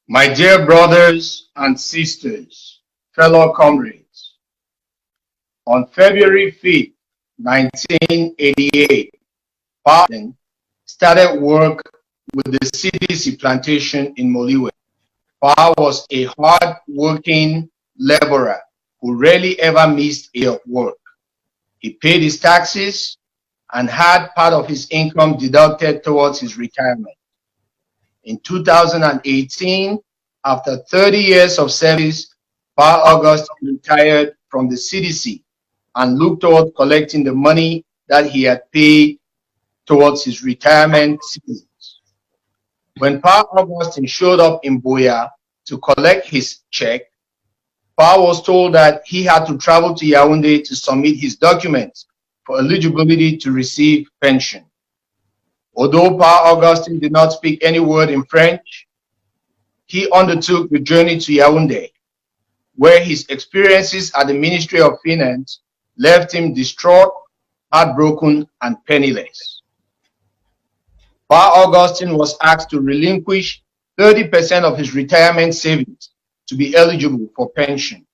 My dear brothers and sisters, fellow comrades, on February 5th, 1988, Parton started work with the CDC plantation in Moliwe. Pa was a hard-working laborer who rarely ever missed a day of work. He paid his taxes and had part of his income deducted towards his retirement. In 2018, after 30 years of service, Pa August retired from the CDC and looked toward collecting the money that he had paid towards his retirement savings. When Pa Augustine showed up in Buea to collect his check, Pa was told that he had to travel to Yaoundé to submit his documents for eligibility to receive pension. Although Pa Augustine did not speak any word in French, he undertook the journey to Yaoundé, where his experiences at the Ministry of Finance left him distraught, heartbroken, and penniless. Pa Augustine was asked to relinquish 30% of his retirement savings to be eligible for pension.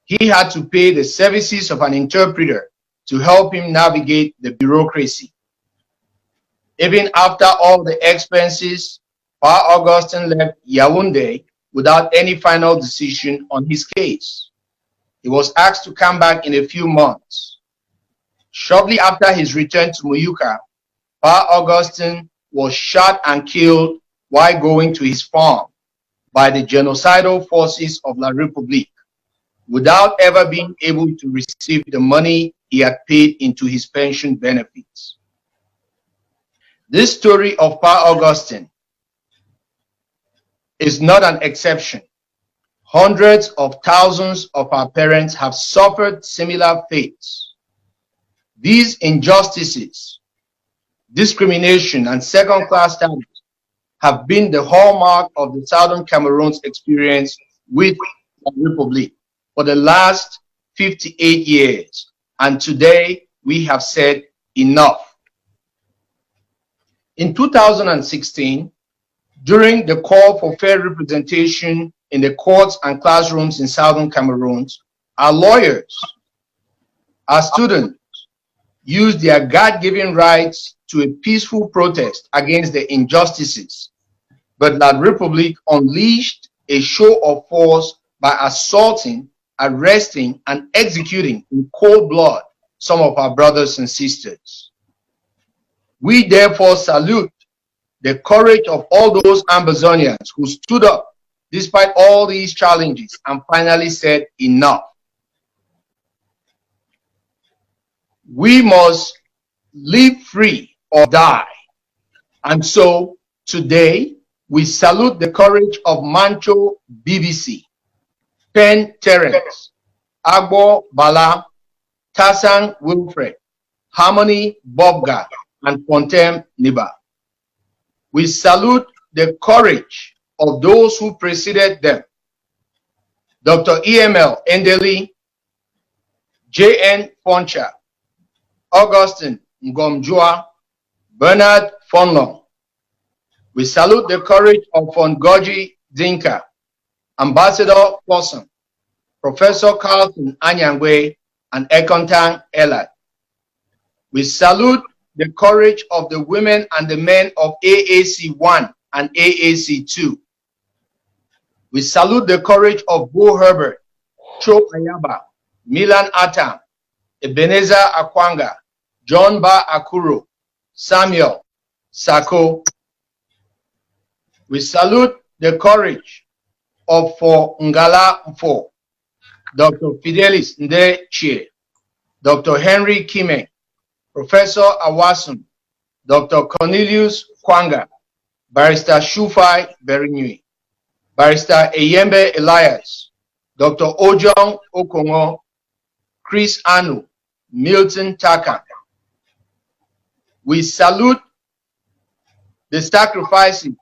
He had to pay the services of an interpreter to help him navigate the bureaucracy. Even after all the expenses, Pa Augustine left Yaoundé without any final decision on his case. He was asked to come back in a few months. Shortly after his return to Muyuka, Pa Augustine was shot and killed while going to his farm by the genocidal forces of La République, without ever being able to receive the money he had paid into his pension benefits. This story of Pa Augustine is not an exception. Hundreds of thousands of our parents have suffered similar fates. These injustices, discrimination, and second-class status have been the hallmark of the Southern Cameroon's experience with the Republic for the last 58 years. And today we have said enough. In 2016, during the call for fair representation in the courts and classrooms in Southern Cameroon, our lawyers, our students, used their God-given rights to a peaceful protest against the injustices, but La République unleashed a show of force by assaulting, arresting, and executing in cold blood some of our brothers and sisters. We therefore salute the courage of all those Ambazonians who stood up despite all these challenges and finally said enough. We must live free or die. And so today we salute the courage of Mancho BBC, Pen Terence, Agbo Bala, Tassan Wilfred, Harmony Bobga, and Pontem Niba. We salute the courage of those who preceded them: Dr. EML Endeli, J.N. Poncha, Augustine Ngomjua, Bernard Fonlong. We salute the courage of Fongoji Dinka, Ambassador Possum, Professor Carlton Anyangwe, and Ekontang Elad. We salute the courage of the women and the men of AAC 1 and AAC 2. We salute the courage of Bo Herbert, Cho Ayaba, Milan Atam, Ebenezer Akwanga, John Ba Akuro, Samuel Sako. We salute the courage of For Ngala Mfo, Dr. Fidelis Ndechie, Dr. Henry Kime, Professor Awasum, Dr. Cornelius Kwanga, Barrister Shufai Berinyui, Barrister Eyembe Elias, Dr. Ojong Okongo, Chris Anu, Milton Taka. We salute the sacrifices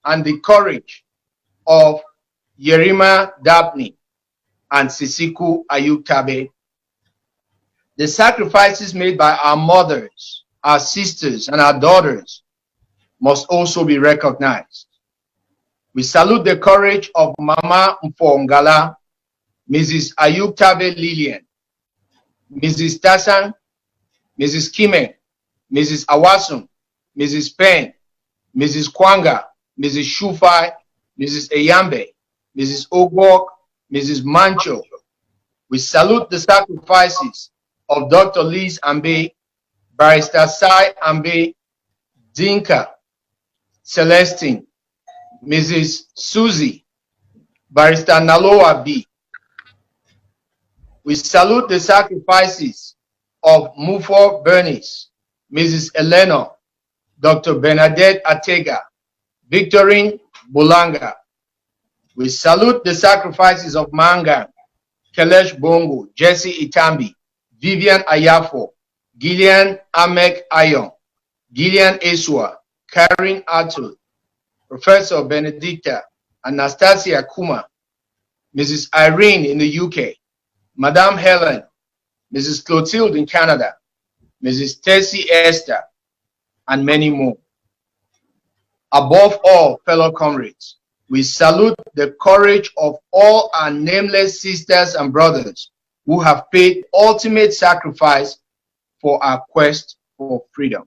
and the courage of Yerima Dabney and Sisiku Ayutabe. The sacrifices made by our mothers, our sisters, and our daughters must also be recognized. We salute the courage of Mama Mfongala, Mrs. Ayub Tabe Lillian, Mrs. Tassan, Mrs. Kime, Mrs. Awasum, Mrs. Penn, Mrs. Kwanga, Mrs. Shufai, Mrs. Eyambe, Mrs. Ogwok, Mrs. Mancho. We salute the sacrifices of Dr. Liz Ambe, Barrister Sai Ambe, Dinka, Celestine, Mrs. Susie, Barrister Naloa B. We salute the sacrifices of Mufo Bernice, Mrs. Elena, Dr. Bernadette Atega, Victorine Bulanga. We salute the sacrifices of Manga, Kelesh Bongo, Jesse Itambi, Vivian Ayafo, Gillian Amek Ayon, Gillian Eswa, Karen Atul, Professor Benedicta, Anastasia Kuma, Mrs. Irene in the UK, Madame Helen, Mrs. Clotilde in Canada, Mrs. Tessie Esther, and many more. Above all, fellow comrades, we salute the courage of all our nameless sisters and brothers who have paid ultimate sacrifice for our quest for freedom.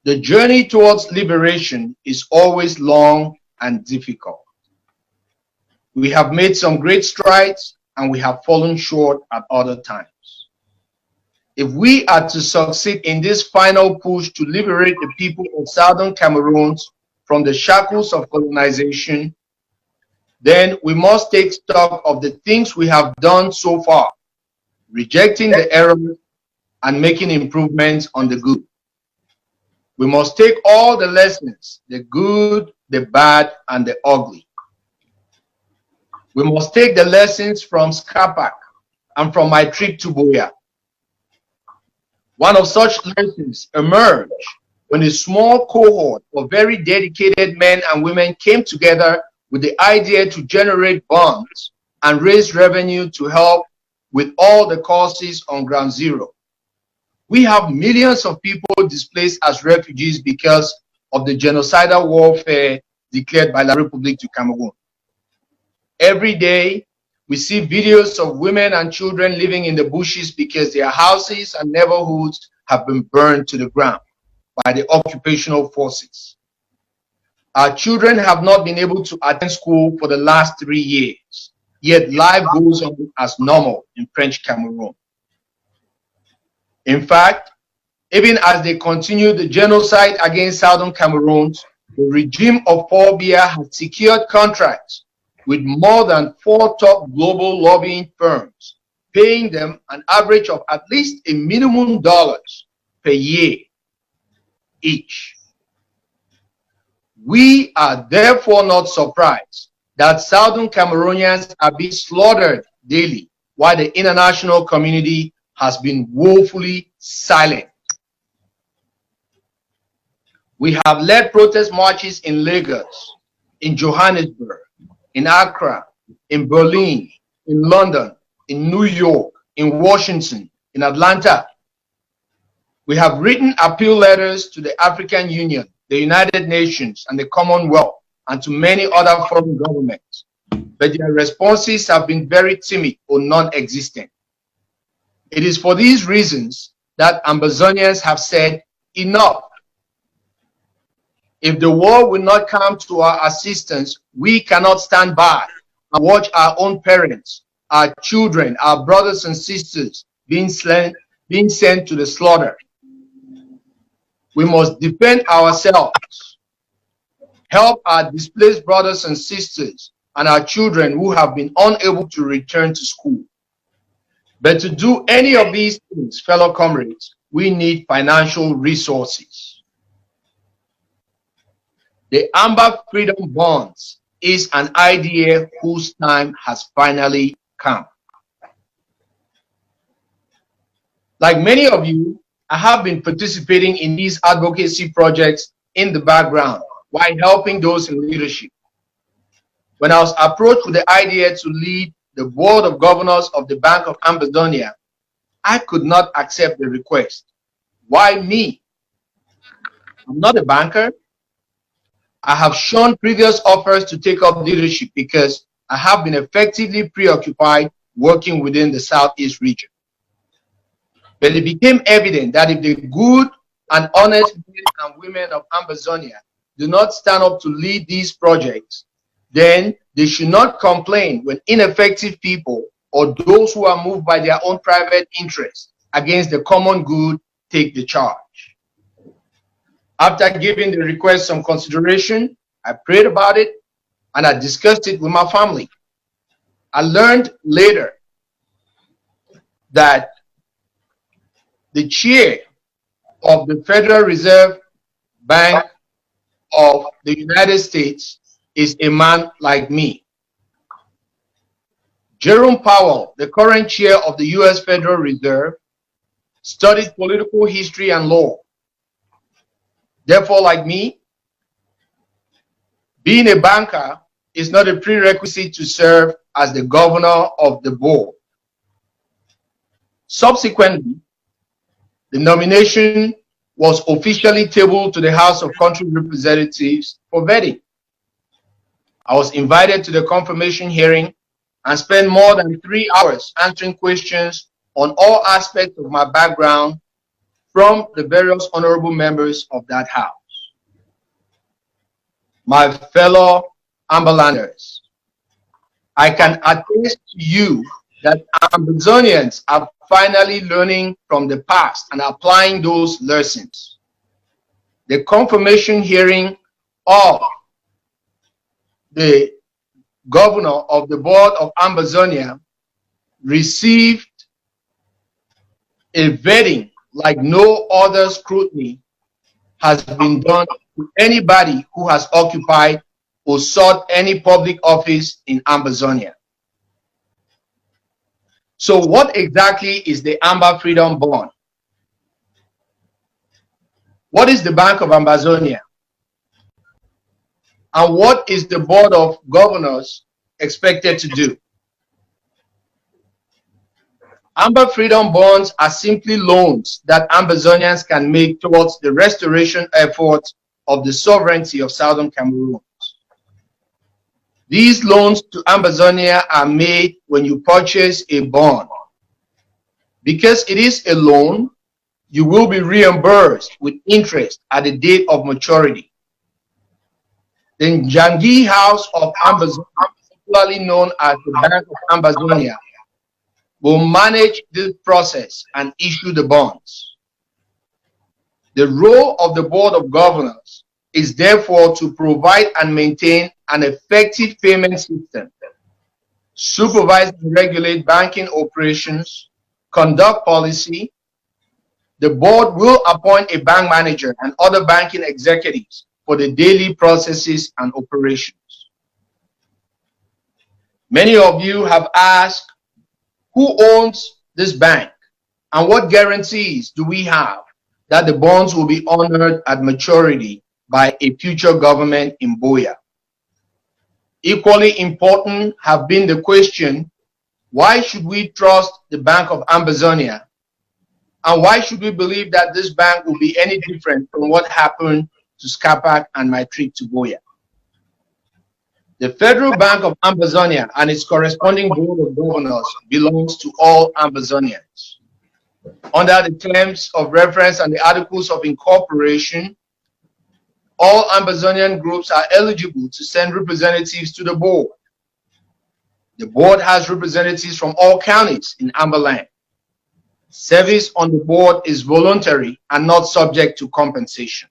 The journey towards liberation is always long and difficult. We have made some great strides and we have fallen short at other times. If we are to succeed in this final push to liberate the people of Southern Cameroon from the shackles of colonization, then we must take stock of the things we have done so far, rejecting the errors and making improvements on the good. We must take all the lessons, the good, the bad, and the ugly. We must take the lessons from Skapak and from my trip to Buea. One of such lessons emerged when a small cohort of very dedicated men and women came together with the idea to generate bonds and raise revenue to help with all the causes on Ground Zero. We have millions of people displaced as refugees because of the genocidal warfare declared by La République du Cameroon. Every day, we see videos of women and children living in the bushes because their houses and neighborhoods have been burned to the ground by the occupational forces. Our children have not been able to attend school for the last 3 years, yet life goes on as normal in French Cameroon. In fact, even as they continue the genocide against Southern Cameroon, the regime of Paul Biya has secured contracts with more than 4 top global lobbying firms, paying them an average of at least $1 million per year each. We are therefore not surprised that Southern Cameroonians are being slaughtered daily, while the international community has been woefully silent. We have led protest marches in Lagos, in Johannesburg, in Accra, in Berlin, in London, in New York, in Washington, in Atlanta. We have written appeal letters to the African Union, the United Nations, and the Commonwealth, and to many other foreign governments, but their responses have been very timid or non-existent. It is for these reasons that Ambazonians have said, enough. If the world will not come to our assistance, we cannot stand by and watch our own parents, our children, our brothers and sisters being sent to the slaughter. We must defend ourselves, help our displaced brothers and sisters, and our children who have been unable to return to school. But to do any of these things, fellow comrades, we need financial resources. The Amber Freedom Bonds is an idea whose time has finally come. Like many of you, I have been participating in these advocacy projects in the background while helping those in leadership. When I was approached with the idea to lead the board of governors of the Bank of Ambazonia, I could not accept the request. Why me? I'm not a banker. I have shunned previous offers to take up leadership because I have been effectively preoccupied working within the Southeast region. But it became evident that if the good and honest men and women of Ambazonia do not stand up to lead these projects, then they should not complain when ineffective people or those who are moved by their own private interests against the common good take the charge. After giving the request some consideration, I prayed about it and I discussed it with my family. I learned later that the chair of the Federal Reserve Bank of the United States is a man like me. Jerome Powell, the current chair of the US Federal Reserve, studied political history and law. Therefore, like me, being a banker is not a prerequisite to serve as the governor of the board. Subsequently, the nomination was officially tabled to the House of Country Representatives for vetting. I was invited to the confirmation hearing and spent more than 3 hours answering questions on all aspects of my background from the various honorable members of that house. My fellow Ambalanders, I can attest to you that Ambazonians are finally learning from the past and applying those lessons. The confirmation hearing of the governor of the board of Ambazonia received a vetting like no other scrutiny has been done to anybody who has occupied or sought any public office in Ambazonia. So what exactly is the Amba Freedom Bond? What is the Bank of Ambazonia? And what is the Board of Governors expected to do? Amba Freedom Bonds are simply loans that Ambazonians can make towards the restoration efforts of the sovereignty of Southern Cameroon. These loans to Ambazonia are made when you purchase a bond. Because it is a loan, you will be reimbursed with interest at the date of maturity. The Njangi House of Ambazonia, popularly known as the Bank of Ambazonia, will manage this process and issue the bonds. The role of the Board of Governors is therefore to provide and maintain an effective payment system, supervise and regulate banking operations, conduct policy. The board will appoint a bank manager and other banking executives for the daily processes and operations. Many of you have asked, who owns this bank and what guarantees do we have that the bonds will be honored at maturity by a future government in Boya? Equally important have been the question, why should we trust the Bank of Ambazonia? And why should we believe that this bank will be any different from what happened to Scapac and my trip to Boya? The Federal Bank of Ambazonia and its corresponding Board of Governors belongs to all Ambazonians. Under the terms of reference and the Articles of Incorporation, all Ambazonian groups are eligible to send representatives to the board. The board has representatives from all counties in Ambaland. Service on the board is voluntary and not subject to compensation.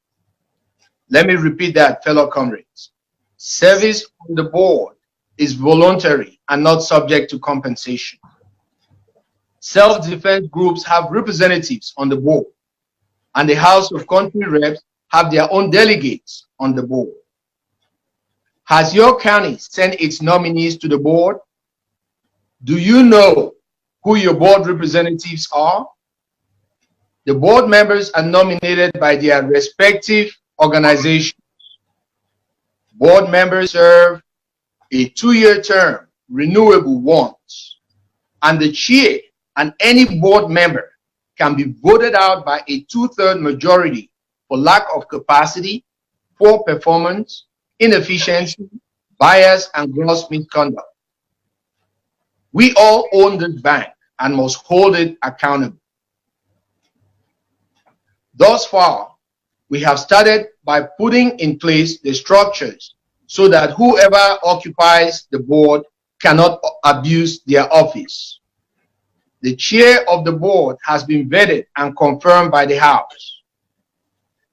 Let me repeat that, fellow comrades. Service on the board is voluntary and not subject to compensation. Self-defense groups have representatives on the board, and the House of Country Reps have their own delegates on the board. Has your county sent its nominees to the board? Do you know who your board representatives are? The board members are nominated by their respective organizations. Board members serve a 2-year term, renewable once, and the chair and any board member can be voted out by a 2/3 majority for lack of capacity, poor performance, inefficiency, bias, and gross misconduct. We all own this bank and must hold it accountable. Thus far, we have started by putting in place the structures so that whoever occupies the board cannot abuse their office. The chair of the board has been vetted and confirmed by the House.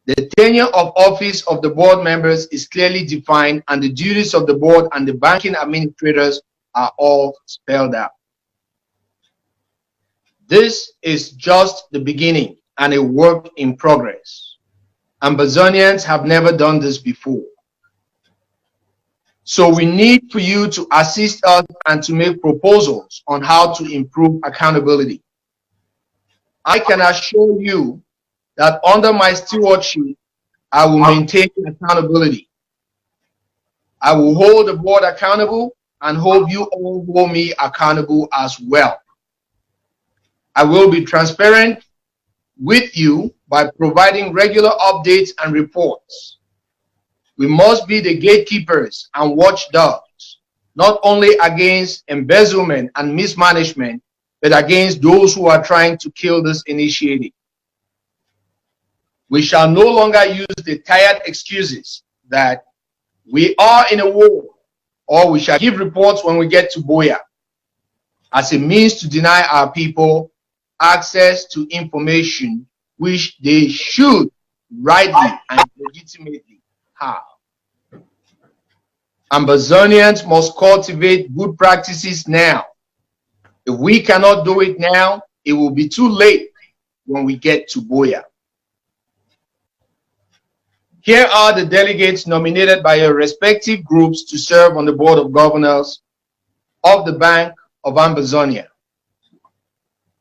The tenure of office of the board members is clearly defined, and the duties of the board and the banking administrators are all spelled out. This is just the beginning and a work in progress. Ambazonians have never done this before. So we need for you to assist us and to make proposals on how to improve accountability. I can assure you that under my stewardship, I will maintain accountability. I will hold the board accountable and hold you all hold me accountable as well. I will be transparent with you by providing regular updates and reports. We must be the gatekeepers and watchdogs, not only against embezzlement and mismanagement, but against those who are trying to kill this initiative. We shall no longer use the tired excuses that we are in a war, or we shall give reports when we get to Boya, as a means to deny our people access to information which they should rightly and legitimately have. Ambazonians must cultivate good practices now. If we cannot do it now, it will be too late when we get to Boya. Here are the delegates nominated by your respective groups to serve on the Board of Governors of the Bank of Ambazonia.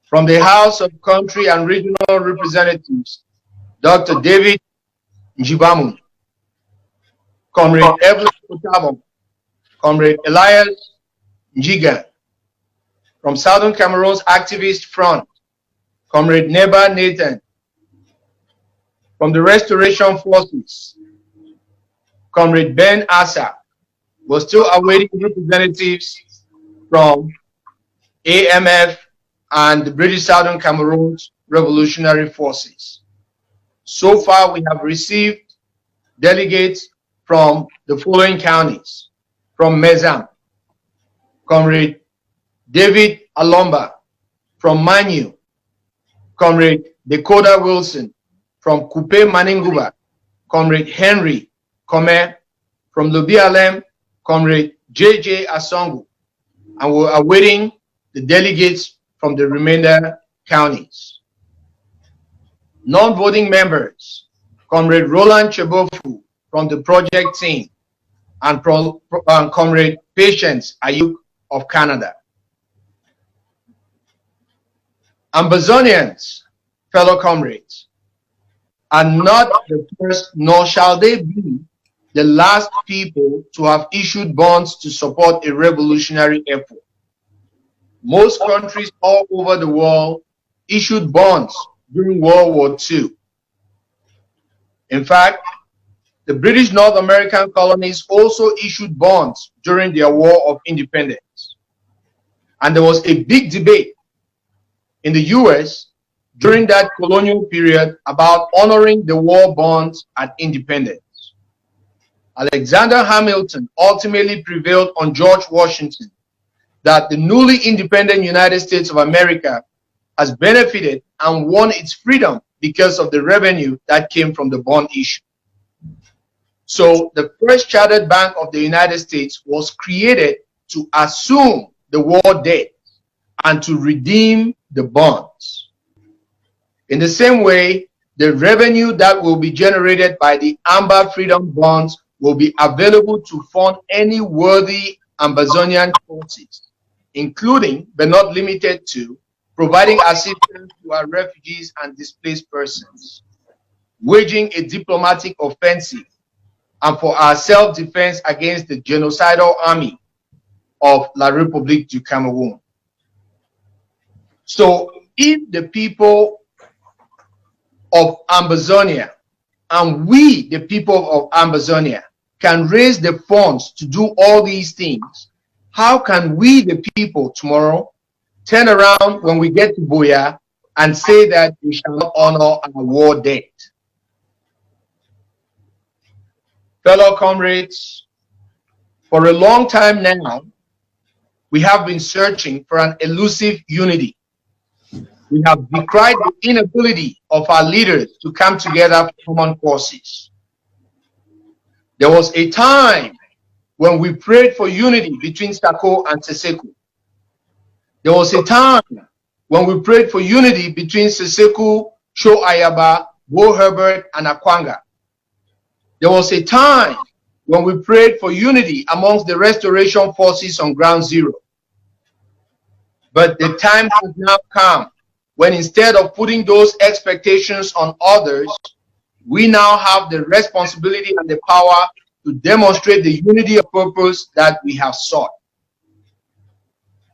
From the House of Country and Regional Representatives, Dr. David Njibamu, Comrade Evelyn Otabo, Comrade Elias Njiga. From Southern Cameroon's Activist Front, Comrade Neba Nathan. From the Restoration Forces, Comrade Ben Asa. We're still awaiting representatives from AMF and the British Southern Cameroon's Revolutionary Forces. So far, we have received delegates from the following counties: from Mezam, Comrade David Alomba; from Manu, Comrade Dakota Wilson; from Kupe Maninguba, Comrade Henry Kome; from Lubialem, Comrade JJ Asongu. And we're awaiting the delegates from the remainder counties. Non-voting members, Comrade Roland Chebofu from the project team, and Comrade Patience Ayuk of Canada. Ambazonians, fellow comrades, are not the first, nor shall they be the last people to have issued bonds to support a revolutionary effort. Most countries all over the world issued bonds during World War II. In fact, the British North American colonies also issued bonds during their War of Independence. And there was a big debate in the US during that colonial period about honoring the war bonds at independence. Alexander Hamilton ultimately prevailed on George Washington that the newly independent United States of America has benefited and won its freedom because of the revenue that came from the bond issue. So the first chartered bank of the United States was created to assume the war debt and to redeem the bonds. In the same way, the revenue that will be generated by the Amber Freedom Bonds will be available to fund any worthy Ambazonian causes, including but not limited to providing assistance to our refugees and displaced persons, waging a diplomatic offensive, and for our self-defense against the genocidal army of La République du Cameroun. So if the people of Ambazonia and we, the people of Ambazonia, can raise the funds to do all these things, how can we, the people, tomorrow turn around when we get to Buea and say that we shall not honor our war debt? Fellow comrades, for a long time now, we have been searching for an elusive unity. We have decried the inability of our leaders to come together for common causes. There was a time when we prayed for unity between Akoh and Seseku. There was a time when we prayed for unity between Seseku, Sho Ayaba, Bo Herbert, and Akwanga. There was a time when we prayed for unity amongst the restoration forces on Ground Zero. But the time has now come when instead of putting those expectations on others, we now have the responsibility and the power to demonstrate the unity of purpose that we have sought.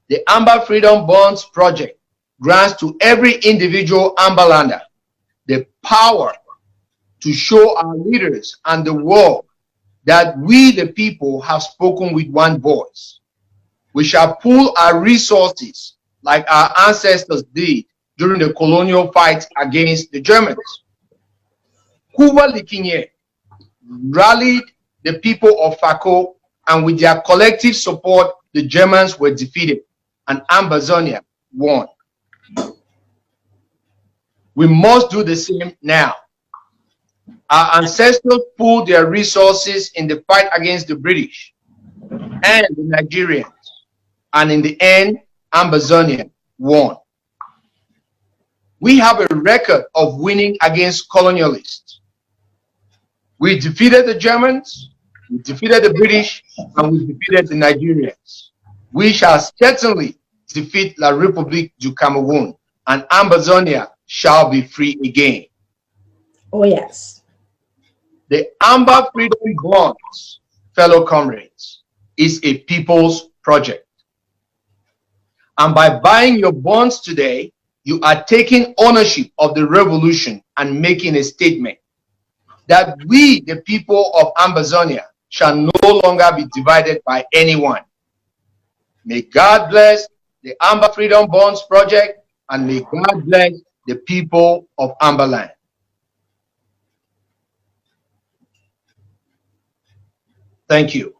The Amber Freedom Bonds Project grants to every individual Amberlander the power to show our leaders and the world that we, the people, have spoken with one voice. We shall pool our resources like our ancestors did during the colonial fight against the Germans. Kuba Likinye rallied the people of Akoh, and with their collective support, the Germans were defeated and Ambazonia won. We must do the same now. Our ancestors pooled their resources in the fight against the British and the Nigerians, and in the end, Ambazonia won. We have a record of winning against colonialists. We defeated the Germans, we defeated the British, and we defeated the Nigerians. We shall certainly defeat La République du Cameroon, and Ambazonia shall be free again. Oh, yes. The Amber Freedom Bonds, fellow comrades, is a people's project. And by buying your bonds today, you are taking ownership of the revolution and making a statement that we, the people of Ambazonia, shall no longer be divided by anyone. May God bless the Amber Freedom Bonds Project, and may God bless the people of Amberland. Thank you.